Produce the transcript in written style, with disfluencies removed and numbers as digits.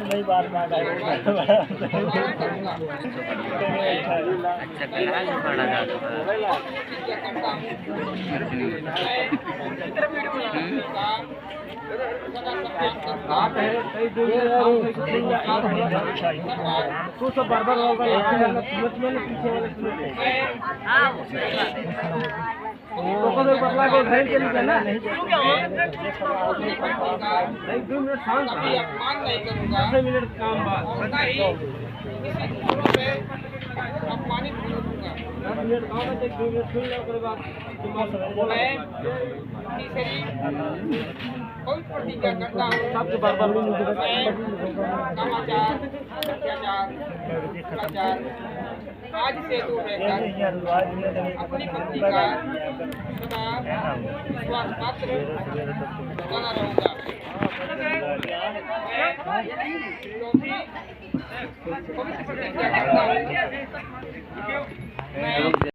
नई बात ना अच्छा करा जो बड़ा जादू तू सब बार-बार होगा पीछे वाले तो बदला को घर के लिए ना नहीं 2 मिनट शांत अपमान नहीं करूंगा 10 मिनट काम बाद अपमानित नहीं करूंगा 10 मिनट काम है 2 मिनट सुन लो उसके बाद मैं तीसरी कोई प्रतिज्ञा करता हूँ सबके बार-बार कामाचार अत्याचार भ्रष्टाचार आज से दूर रहकर अपनी पत्नी का सदा विश्वास पात्र बना रहूंगा। पवित्र प्रतिज्ञा करता हूँ मैं